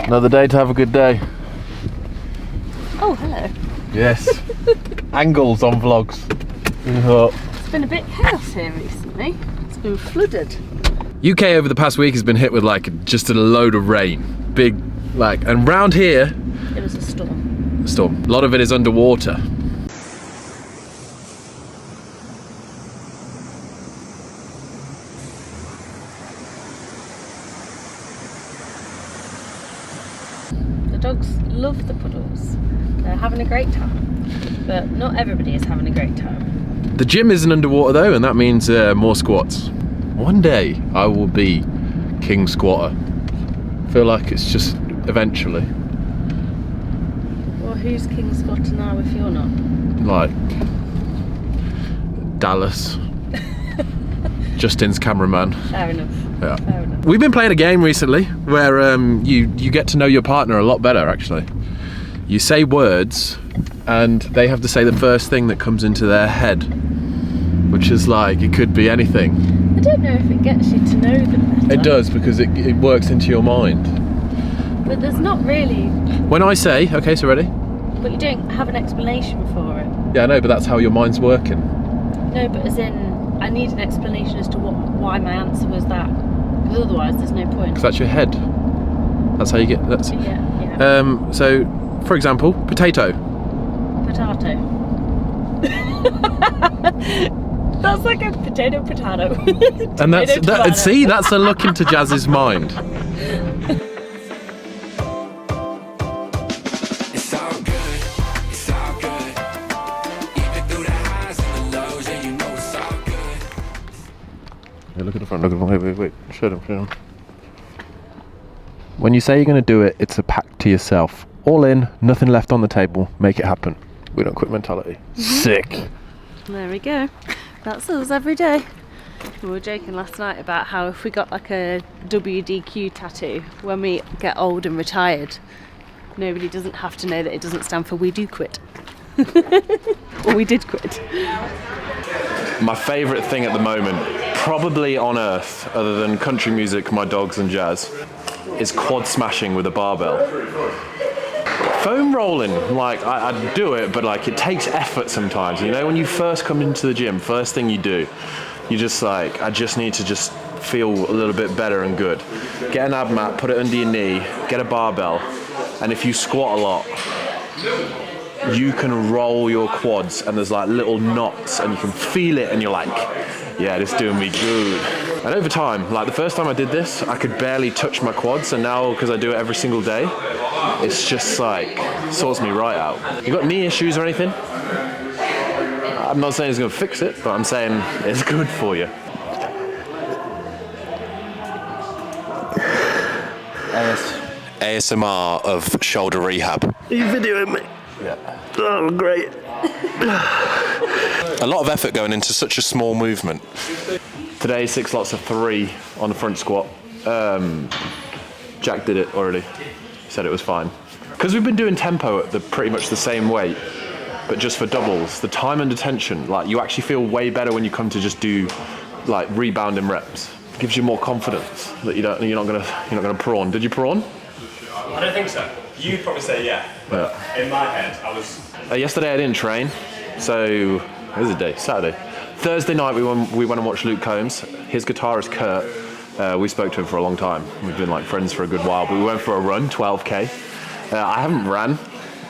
Another day to have a good day. Oh, hello. Yes. Angles on vlogs. It's been a bit chaos here recently. It's been flooded. UK over the past week has been hit with like just a load of rain. Big, like, and round here... It was a storm. A lot of it is underwater. The dogs love the puddles. They're having a great time. But not everybody is having a great time. The gym isn't underwater though, and that means more squats. One day I will be king squatter. I feel like it's just eventually. Well, who's king squatter now if you're not? Like Dallas. Justin's cameraman. Fair enough. Yeah. Fair enough. We've been playing a game recently where you get to know your partner a lot better actually. You say words and they have to say the first thing that comes into their head, which is like, it could be anything. I don't know if it gets you to know them better. It does, because it works into your mind. But there's not really... When I say, okay, so ready? But you don't have an explanation for it. Yeah, I know, but that's how your mind's working. No, but as in, I need an explanation as to why my answer was that. Because otherwise there's no point. Because that's your head. That's how you get... That's. Yeah. So, for example, potato. Potato. That's like a potato. And that's see, that's a look into Jazz's mind. It's all good, it's all good. Even through the highs and the lows, yeah, you know it's all good. Yeah, look at the front, look at the front, wait, show them. When you say you're going to do it, it's a pact to yourself. All in, nothing left on the table, make it happen. We don't quit mentality. Sick. There we go. That's us every day. We were joking last night about how if we got like a WDQ tattoo when we get old and retired, nobody doesn't have to know that it doesn't stand for we do quit. Or we did quit. My favourite thing at the moment, probably on earth, other than country music, my dogs and jazz, is quad smashing with a barbell. Foam rolling, like I do it, but like it takes effort sometimes. You know, when you first come into the gym, first thing you do, you just like, I just need to just feel a little bit better and good. Get an ab mat, put it under your knee, get a barbell, and if you squat a lot, you can roll your quads and there's like little knots and you can feel it and you're like, yeah, this is doing me good. And over time, like the first time I did this, I could barely touch my quads, and now because I do it every single day, it's just like, sorts me right out. You got knee issues or anything? I'm not saying it's going to fix it, but I'm saying it's good for you. ASMR of shoulder rehab. Are you videoing me? Yeah. Oh, great. A lot of effort going into such a small movement. Today, 6 lots of 3 on the front squat. Jack did it already. He said it was fine. Because we've been doing tempo at pretty much the same weight, but just for doubles, the time and attention, like you actually feel way better when you come to just do like rebounding reps. It gives you more confidence that you're not gonna prawn. Did you prawn? I don't think so. You'd probably say yeah. But in my head, I was... Yesterday I didn't train, so what was the day? Saturday. Thursday night we went and watched Luke Combs. His guitarist Kurt, we spoke to him for a long time. We've been like friends for a good while, but we went for a run, 12k. I haven't ran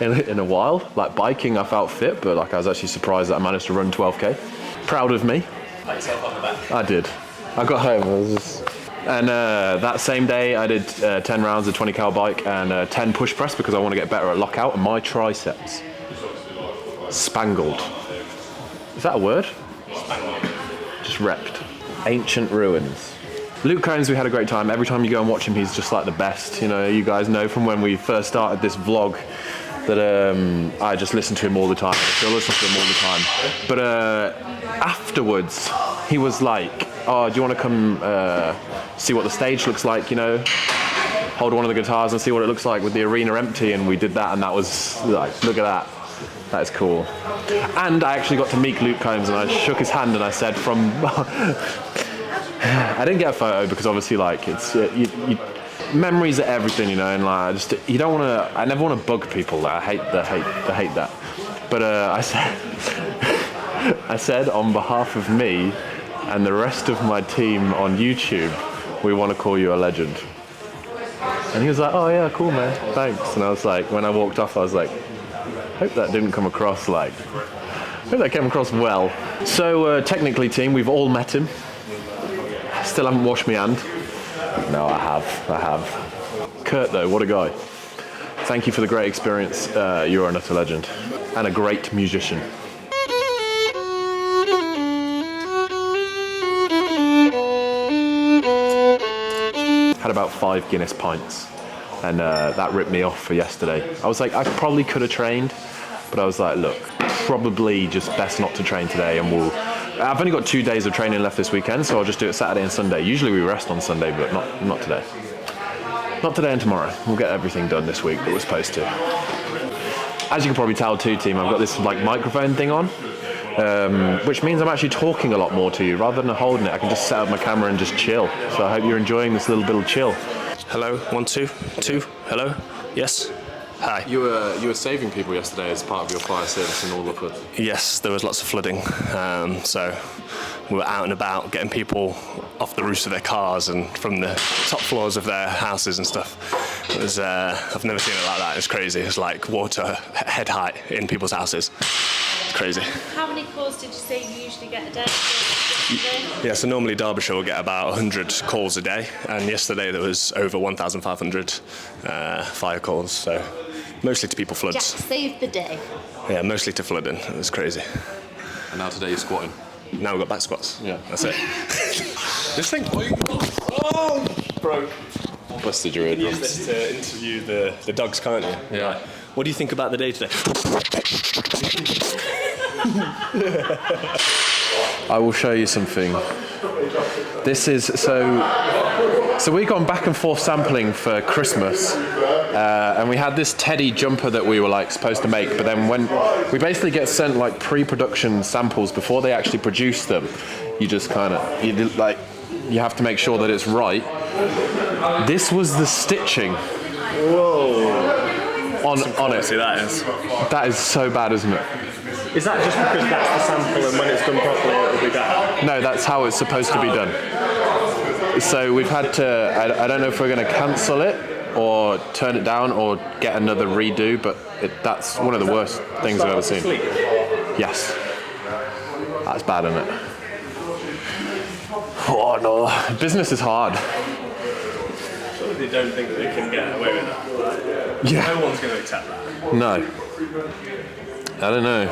in a while. Like biking, I felt fit, but like I was actually surprised that I managed to run 12k. Proud of me. Pat yourself on the back. I did. I got home. And that same day I did 10 rounds of 20 cal bike and 10 push press because I want to get better at lockout, and my triceps spangled. Is that a word? Spangled. Just wrecked. Ancient ruins. Luke Combs, we had a great time. Every time you go and watch him, he's just like the best. You know, you guys know from when we first started this vlog that I just listen to him all the time. I still listen to him all the time. But afterwards, he was like, oh, do you want to come see what the stage looks like, you know? Hold one of the guitars and see what it looks like with the arena empty, and we did that, and that was like, look at that. That is cool. And I actually got to meet Luke Combs, and I shook his hand and I said from... I didn't get a photo because obviously like it's Memories are everything, you know, and like you don't want to. I never want to bug people. I hate that. But I said on behalf of me and the rest of my team on YouTube, we want to call you a legend. And he was like, oh yeah, cool man, thanks. And I was like, when I walked off, I was like, hope that didn't come across like, hope that came across well. So technically team, we've all met him. Still haven't washed my hand. No, I have. Kurt though, what a guy. Thank you for the great experience. You're an utter legend. And a great musician. Had about 5 Guinness pints, and that ripped me off for yesterday. I was like, I probably could have trained, but I was like, look, probably just best not to train today, and I've only got 2 days of training left this weekend, so I'll just do it Saturday and Sunday. Usually we rest on Sunday, but not today. Not today and tomorrow. We'll get everything done this week that we're supposed to. As you can probably tell too, team, I've got this like microphone thing on, which means I'm actually talking a lot more to you. Rather than holding it, I can just set up my camera and just chill. So I hope you're enjoying this little bit of chill. Hello, 1, 2, 2. Hello, yes. Hi. You were saving people yesterday as part of your fire service in all the flood. Yes, there was lots of flooding, so we were out and about getting people off the roofs of their cars and from the top floors of their houses and stuff. It was, I've never seen it like that. It's crazy. It's like water head height in people's houses. It's crazy. How many calls did you say you usually get a day? Yeah, so normally Derbyshire will get about 100 calls a day, and yesterday there was over 1,500 fire calls, so mostly to people floods. Jack saved the day. Yeah, mostly to flooding. It was crazy. And now today you're squatting. Now we've got back squats. Yeah. That's it. This thing. Oh! Broke. Busted your You can use eardrums. this to interview the dogs, can't you? Yeah. What do you think about the day today? I will show you something. This is so we've gone back and forth sampling for Christmas, and we had this Teddy jumper that we were like supposed to make, but then when we basically get sent like pre-production samples before they actually produce them, you just kind of you have to make sure that it's right. This was the stitching. Whoa. On it. See, that is. That is so bad, isn't it? Is that just because that's the sample and when it's done properly it'll be better? No, that's how it's supposed to be done. So we've had to, I don't know if we're going to cancel it or turn it down or get another redo, but that's one of the worst things I've ever seen. Yes. That's bad, isn't it? Oh no, business is hard. Surely they don't think that they can get away with that. Yeah. No one's going to accept that. No. I don't know.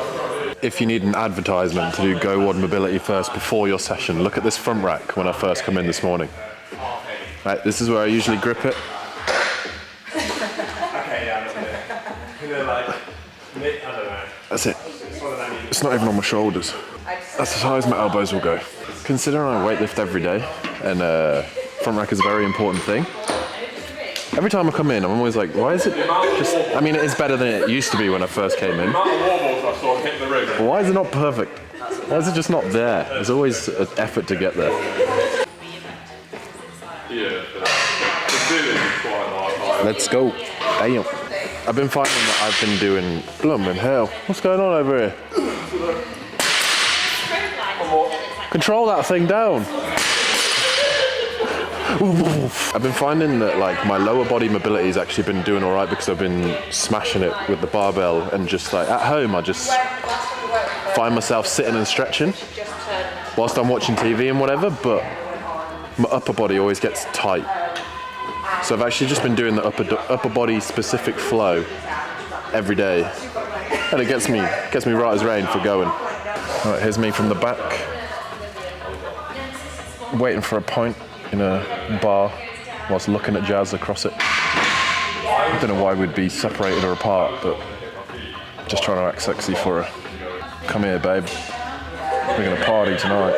If you need an advertisement to do Go Wad Mobility first before your session, look at this front rack when I first come in this morning. Right, this is where I usually grip it. Okay, yeah, you know, like, I don't know. That's it. It's not even on my shoulders. That's as high as my elbows will go. Considering I weightlift every day, and front rack is a very important thing, every time I come in, I'm always like, why is it just... I mean, it is better than it used to be when I first came in. But why is it not perfect? Why is it just not there? There's always an effort to get there. Let's go. Damn. I've been finding that I've been doing... Blooming hell. What's going on over here? Control that thing down. I've been finding that like my lower body mobility has actually been doing all right because I've been smashing it with the barbell, and just like at home I just find myself sitting and stretching whilst I'm watching TV and whatever, but my upper body always gets tight. So I've actually just been doing the upper body specific flow every day, and it gets me right as rain for going. All right, here's me from the back, waiting for a pint in a bar whilst looking at Jazz across it. I don't know why we'd be separated or apart, but just trying to act sexy for her. Come here, babe. We're gonna party tonight.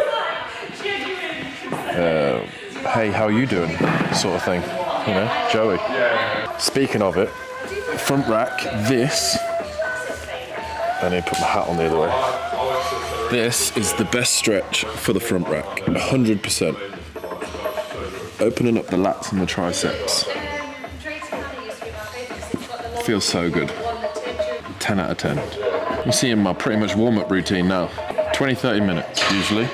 Hey, how you doing? Sort of thing. You know, Joey. Speaking of it, front rack, this. I need to put my hat on the other way. This is the best stretch for the front rack, 100%. Opening up the lats and the triceps. Feels so good. 10 out of 10. You see in my pretty much warm-up routine now. 20-30 minutes usually.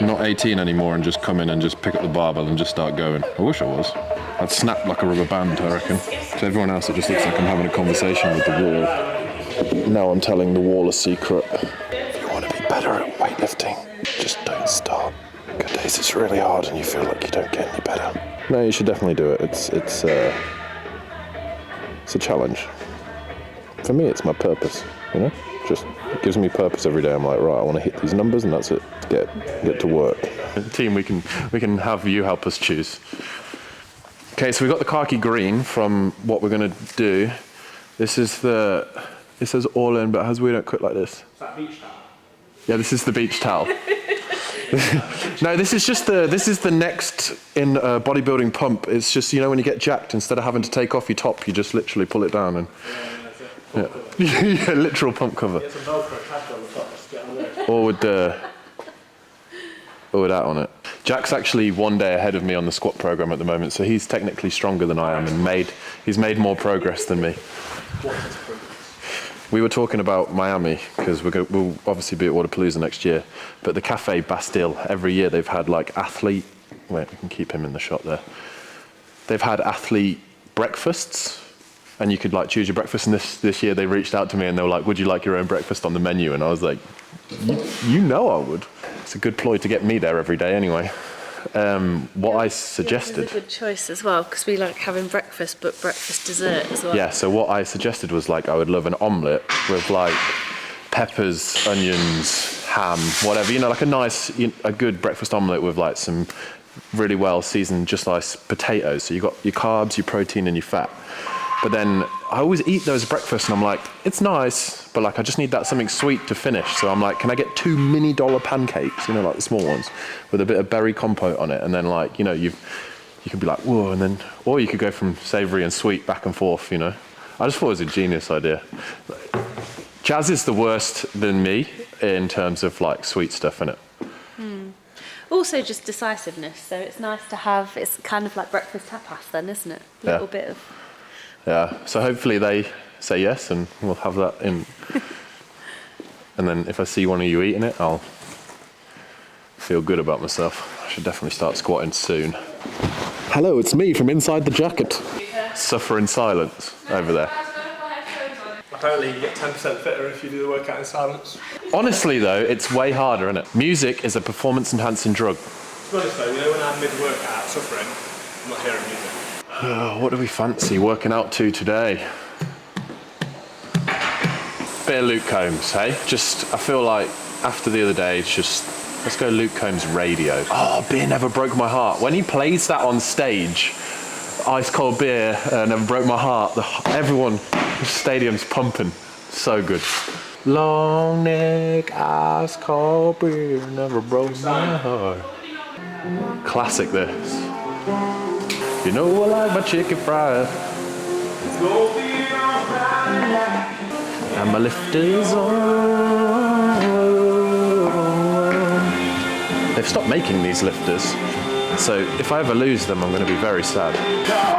Not 18 anymore and just come in and just pick up the barbell and just start going. I wish I was. I'd snap like a rubber band, I reckon. To everyone else it just looks like I'm having a conversation with the wall. Now I'm telling the wall a secret. If you want to be better at weightlifting, just don't start. Good days it's really hard and you feel like you don't get any better. No, you should definitely do it. It's a challenge. For me, it's my purpose, you know? Just gives me purpose every day. I'm like, right, I want to hit these numbers and that's it. Get to work. Team, we can have you help us choose. Okay, so we got the khaki green from what we're going to do. This is it says all in, but we don't cook like this. Is that beach towel? Yeah, this is the beach towel. No, this is the next in a bodybuilding pump. It's just, you know, when you get jacked, instead of having to take off your top, you just literally pull it down and... Yeah, yeah, literal pump cover. Get some Velcro tagged on the top, just get on there. Or with that on it. Jack's actually one day ahead of me on the squat program at the moment, so he's technically stronger than I am and he's made more progress than me. We were talking about Miami because we'll obviously be at Waterpalooza next year, but the Cafe Bastille, every year they've had like athlete. Wait, we can keep him in the shot there. They've had athlete breakfasts. And you could like choose your breakfast, and this year they reached out to me and they were like, would you like your own breakfast on the menu? And I was like, you know I would. It's a good ploy to get me there every day anyway. What I suggested... Yeah, it's a good choice as well, because we like having breakfast, but breakfast dessert as well. Yeah, so what I suggested was like, I would love an omelette with like peppers, onions, ham, whatever, you know, like a good breakfast omelette with like some really well seasoned just nice potatoes. So you got your carbs, your protein and your fat. But then I always eat those at breakfast and I'm like, it's nice, but like I just need that something sweet to finish. So I'm like, can I get 2 mini dollar pancakes, you know, like the small ones, with a bit of berry compote on it? And then like, you know, you can be like, whoa, and then, or you could go from savory and sweet back and forth, you know. I just thought it was a genius idea. Jazz is the worst than me in terms of like sweet stuff in it. Also just decisiveness, so it's nice to have, it's kind of like breakfast tapas then, isn't it? A little bit of... Yeah, so hopefully they say yes and we'll have that in. And then if I see one of you eating it, I'll feel good about myself. I should definitely start squatting soon. Hello, it's me from inside the jacket. Suffer in silence over there. Apparently you get 10% fitter if you do the workout in silence. Honestly though, it's way harder, isn't it? Music is a performance enhancing drug. To be honest though, you know when I'm mid-workout suffering, I'm not hearing music. What do we fancy working out to today? Bit of Luke Combs, hey? I feel like after the other day, it's just, let's go Luke Combs radio. Oh, Beer Never Broke My Heart. When he plays that on stage, Ice Cold Beer Never Broke My Heart, everyone, the stadium's pumping. So good. Long neck, ice cold beer never broke my heart. Classic this. You know I like my chicken fried. And my lifters on. They've stopped making these lifters. So if I ever lose them, I'm going to be very sad.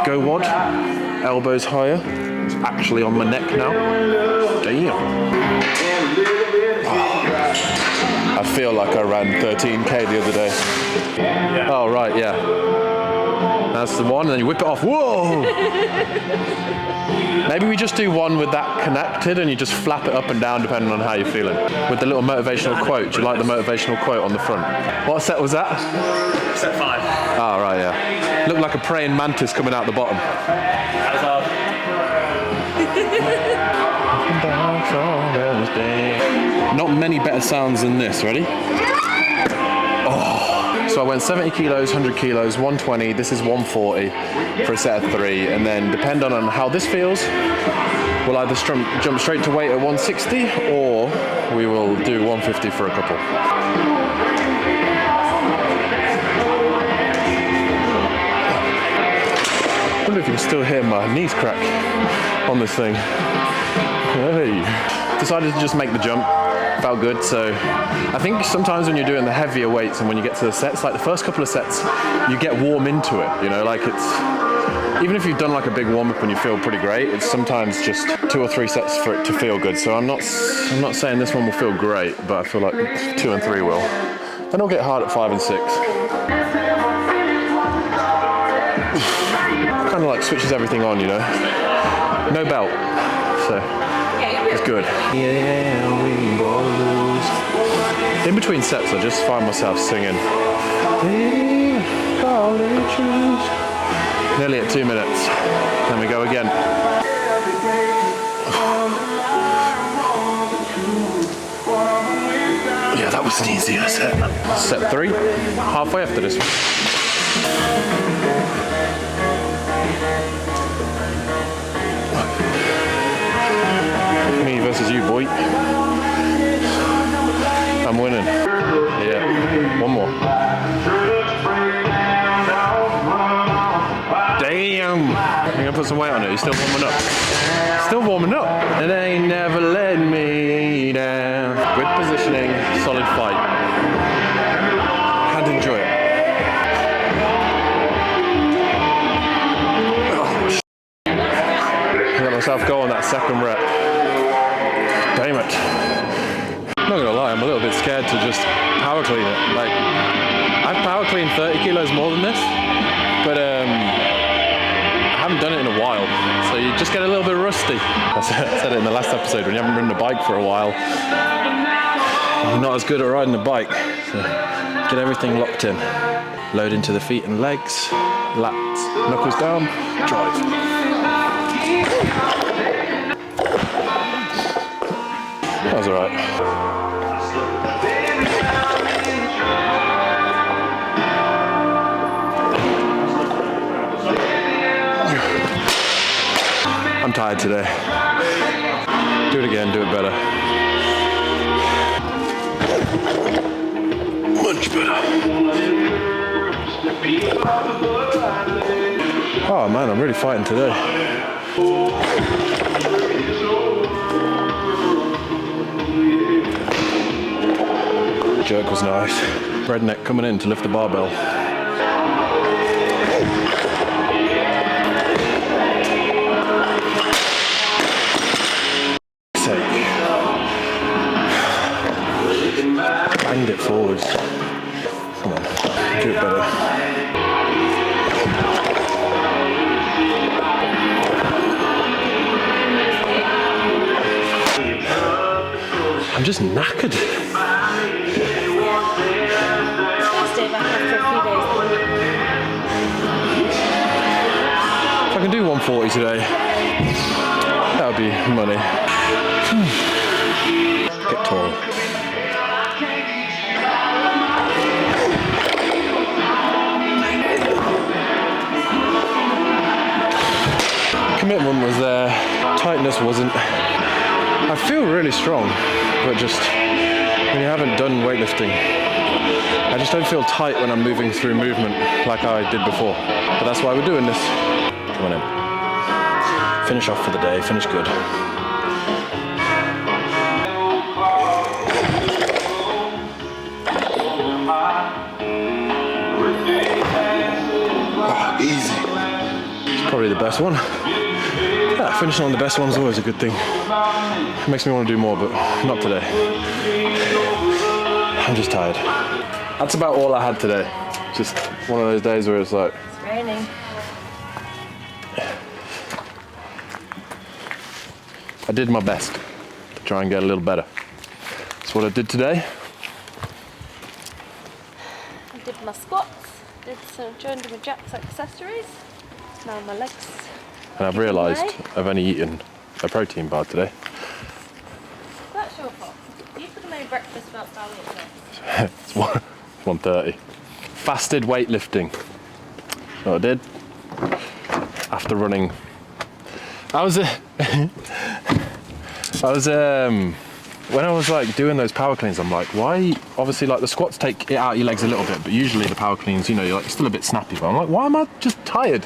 Go wad, elbows higher. It's actually on my neck now. Damn. I feel like I ran 13k the other day. Yeah. Oh, right, yeah. That's the one, and then you whip it off. Whoa! Maybe we just do one with that connected and you just flap it up and down depending on how you're feeling. With the little motivational quote. Do you like the motivational quote on the front? What set was that? Set 5. Oh, right, yeah. Looked like a praying mantis coming out the bottom. That was hard. Not many better sounds than this, ready? Oh. So I went 70 kilos, 100 kilos, 120, this is 140 for a set of 3, and then depending on how this feels, we'll either jump straight to weight at 160 or we will do 150 for a couple. I wonder if you can still hear my knees crack on this thing. Hey. Decided to just make the jump. Felt good. So I think sometimes when you're doing the heavier weights and when you get to the sets, like the first couple of sets, you get warm into it, you know, like it's, even if you've done like a big warm up and you feel pretty great, it's sometimes just 2 or 3 sets for it to feel good. So I'm not saying this one will feel great, but I feel like 2 and 3 will. Then it'll get hard at 5 and 6. Kind of like switches everything on, you know. No belt, so it's good. Yeah, we lose. In between sets, I just find myself singing. Nearly at 2 minutes. Then we go again. Yeah, that was an easier set. Set 3, halfway after this one. Me versus you, boy. I'm winning. Yeah, one more. Damn! I'm gonna put some weight on it. You're still warming up. Still warming up. And they never let me down. Good positioning, solid fight. Had to enjoy it. I let myself go on that second rep. Damn it. I'm not gonna lie, I'm a little bit scared to just power clean it. Like, I've power cleaned 30 kilos more than this, but I haven't done it in a while, so you just get a little bit rusty. I said it in the last episode, when you haven't ridden a bike for a while, you're not as good at riding a bike. So get everything locked in. Load into the feet and legs, lats, knuckles down, drive. That was alright. I'm tired today. Do it again, do it better. Much better. Oh man, I'm really fighting today. Jerk was nice. Redneck coming in to lift the barbell. Banged it forwards. Come on, do it better. I'm just knackered. Stay back after a few days. If I can do 140 today, that would be money. Get tall. Commitment was there, tightness wasn't. I feel really strong, but just when you haven't done weightlifting, I just don't feel tight when I'm moving through movement like I did before. But that's why we're doing this. Come on in. Finish off for the day, finish good. Oh, easy. It's probably the best one. Yeah, finishing on the best one's always a good thing. It makes me want to do more, but not today. I'm just tired. That's about all I had today. Just one of those days where it's like... It's raining. I did my best to try and get a little better. That's what I did today. I did my squats, joined with Jack's accessories. Now my legs. And I've realised I've only eaten a protein bar today. That's your fault. You could have made breakfast about Sally at first. It's 1:30. Fasted weightlifting. That's what I did. After running. When I was like doing those power cleans, I'm like, why? Obviously, like the squats take it out of your legs a little bit, but usually the power cleans, you know, you're like still a bit snappy. But I'm like, why am I just tired?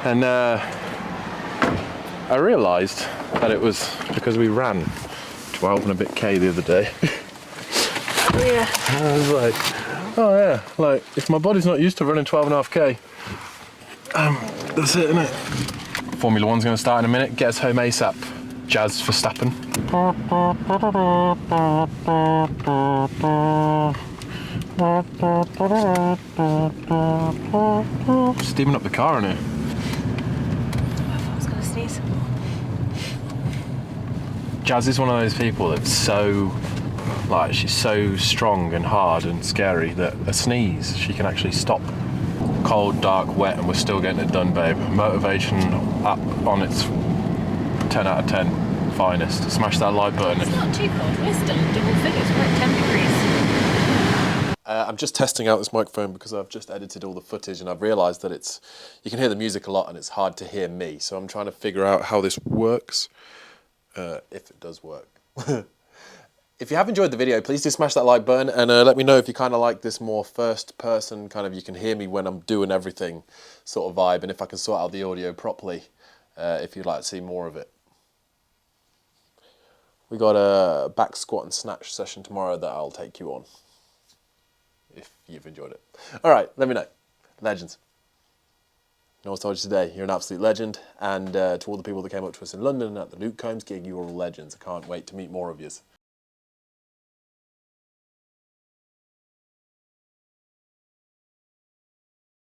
And I realised that it was because we ran 12 and a bit K the other day. Yeah. I was like, oh yeah, like if my body's not used to running 12.5K, that's it, innit? Formula One's going to start in a minute. Get us home ASAP. Jazz Verstappen. Steaming up the car in it. I was gonna sneeze. Jazz is one of those people that's so, like, she's so strong and hard and scary that a sneeze, she can actually stop. Cold, dark, wet, and we're still getting it done, babe. Motivation up on its 10 out of 10 finest. Smash that like button. It's not too cold. We're still in double figures. We're at 10 degrees. I'm just testing out this microphone because I've just edited all the footage and I've realised that you can hear the music a lot and it's hard to hear me. So I'm trying to figure out how this works, if it does work. If you have enjoyed the video, please do smash that like button and let me know if you kind of like this more first person, kind of you can hear me when I'm doing everything sort of vibe, and if I can sort out the audio properly, if you'd like to see more of it. We got a back squat and snatch session tomorrow that I'll take you on, if you've enjoyed it. All right, let me know. Legends. No one's told you today, you're an absolute legend, and to all the people that came up to us in London at the Luke Combs gig, you are all legends. I can't wait to meet more of yous.